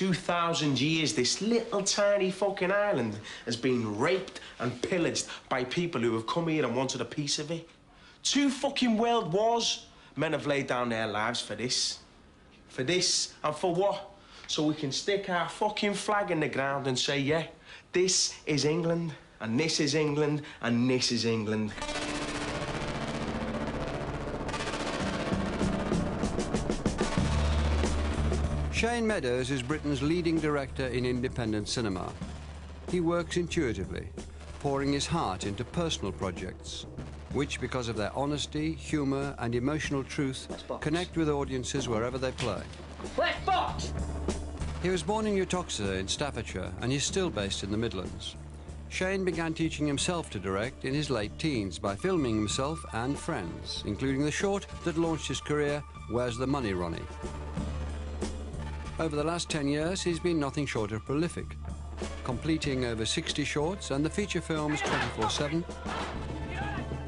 2,000 years, this little tiny fucking island has been raped and pillaged by people who have come here and wanted a piece of it. 2 fucking world wars. Men have laid down their lives for this. For this, and for what? So we can stick our fucking flag in the ground and say, yeah, this is England, and this is England, and this is England. Shane Meadows is Britain's leading director in independent cinema. He works intuitively, pouring his heart into personal projects, which, because of their honesty, humour and emotional truth, connect with audiences wherever they play. Where's Fox? He was born in Uttoxeter in Staffordshire and is still based in the Midlands. Shane began teaching himself to direct in his late teens by filming himself and friends, including the short that launched his career, Where's the Money, Ronnie? Over the last 10 years, he's been nothing short of prolific, completing over 60 shorts and the feature films 24/7,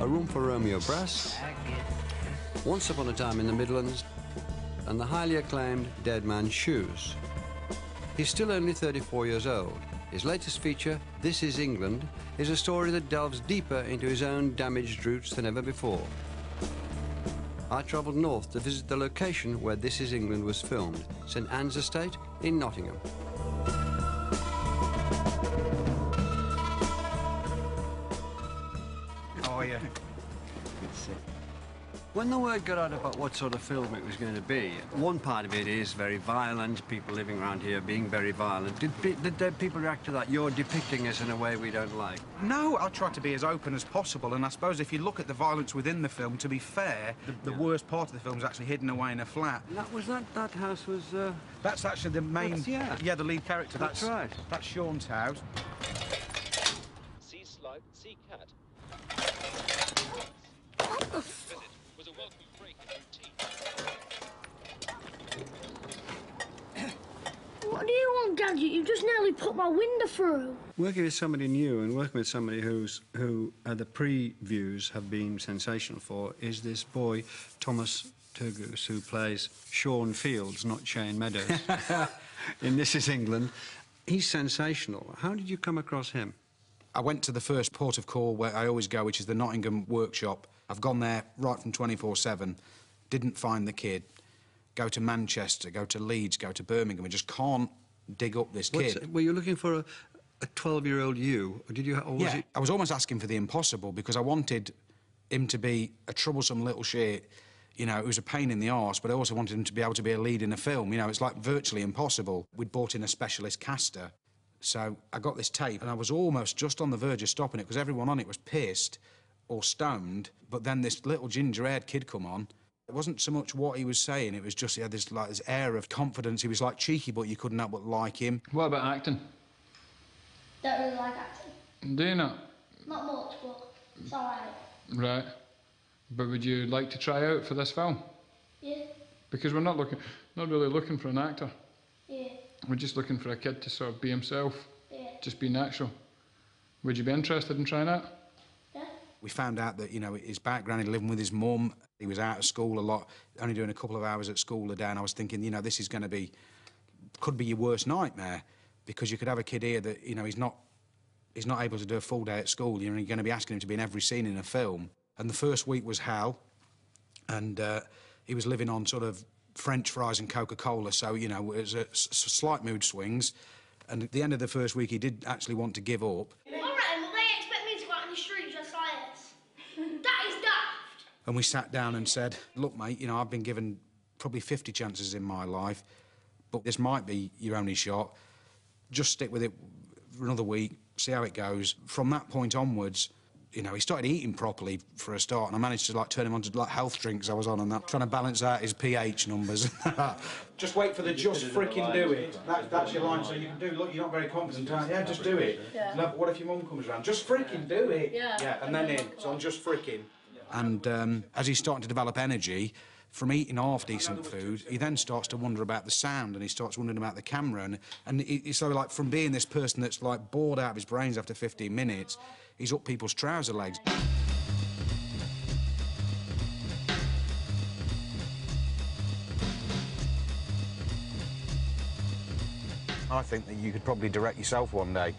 A Room for Romeo Brass, Once Upon a Time in the Midlands, and the highly acclaimed Dead Man's Shoes. He's still only 34 years old. His latest feature, This is England, is a story that delves deeper into his own damaged roots than ever before. I travelled north to visit the location where This is England was filmed, St Anne's Estate in Nottingham. How are you? When the word got out about what sort of film it was going to be, one part of it is very violent, people living around here being very violent. Did people react to that? You're depicting us in a way we don't like. No, I try to be as open as possible, and I suppose if you look at the violence within the film, to be fair, the worst part of the film is actually hidden away in a flat. That house was... That's actually the main... Yeah, the lead character. That's right. That's Sean's house. Sea slug, sea cat. Was a welcome break in routine. What do you want, Gadget? You just nearly put my window through. Working with somebody new and working with somebody who the previews have been sensational for is this boy, Thomas Turgoose, who plays Sean Fields, not Shane Meadows, in This is England. He's sensational. How did you come across him? I went to the first port of call where I always go, which is the Nottingham workshop. I've gone there right from 24/7, didn't find the kid. Go to Manchester, go to Leeds, go to Birmingham. I just can't dig up this kid. Were you looking for a 12-year-old you, or did you? Or was it... I was almost asking for the impossible because I wanted him to be a troublesome little shit, you know, who's a pain in the arse, but I also wanted him to be able to be a lead in a film. You know, it's like virtually impossible. We'd bought in a specialist caster, so I got this tape and I was almost just on the verge of stopping it because everyone on it was pissed or stoned, but then this little ginger-haired kid come on. It wasn't so much what he was saying, it was just he had this, like, this air of confidence. He was, like, cheeky, but you couldn't help but like him. What about acting? Don't really like acting. Do you not? Not much, but it's all right. Right. But would you like to try out for this film? Yeah. Because we're not really looking for an actor. Yeah. We're just looking for a kid to sort of be himself. Yeah. Just be natural. Would you be interested in trying that? Yeah. We found out that, you know, his background, he'd living with his mum, he was out of school a lot, only doing a couple of hours at school a day, and I was thinking, you know, this is going to be, could be your worst nightmare, because you could have a kid here that, you know, he's not able to do a full day at school. You're going to be asking him to be in every scene in a film. And the first week was hell, and he was living on sort of French fries and Coca-Cola, so, you know, it was a slight mood swings. And at the end of the first week, he did actually want to give up. All right, well, they expect me to go out in the street just like this. That is daft. And we sat down and said, look, mate, you know, I've been given probably 50 chances in my life, but this might be your only shot. Just stick with it for another week, see how it goes. From that point onwards, you know, he started eating properly for a start, and I managed to, like, turn him on to, like, health drinks I was on and that, trying to balance out his pH numbers. Just wait for the just freaking do it. That's your line, so you can do, look, you're not very confident, yeah, just do it. Yeah. No, but what if your mum comes around? Just freaking do it. Yeah, and then in, so I'm just freaking. And as he's starting to develop energy, from eating half-decent food, he then starts to wonder about the sound, and he starts wondering about the camera, and he's so, like, from being this person that's, like, bored out of his brains after 15 minutes, he's up people's trouser legs. I think that you could probably direct yourself one day.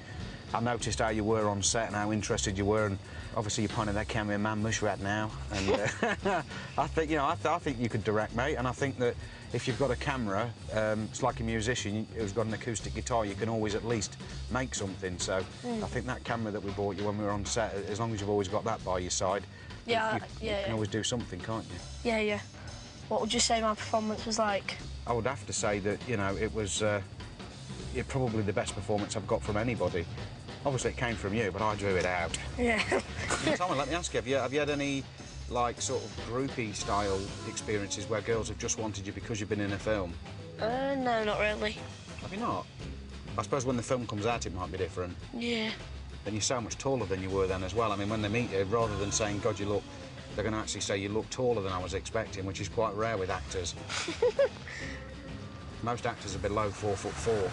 I noticed how you were on set and how interested you were, and obviously you're pointing that camera, man, mushrat now. And I think, you know, I think you could direct, mate. And I think that if you've got a camera, it's like a musician who's got an acoustic guitar. You can always at least make something. So I think that camera that we bought you when we were on set, as long as you've always got that by your side, you can always do something, can't you? Yeah. What would you say my performance was like? I would have to say that, you know, it was probably the best performance I've got from anybody. Obviously, it came from you, but I drew it out. Yeah. Tommy, let me ask you, have you had any, like, sort of groupie-style experiences where girls have just wanted you because you've been in a film? No, not really. Have you not? I suppose when the film comes out, it might be different. Yeah. And you're so much taller than you were then as well. I mean, when they meet you, rather than saying, God, you look... They're going to actually say you look taller than I was expecting, which is quite rare with actors. Most actors are below 4'4".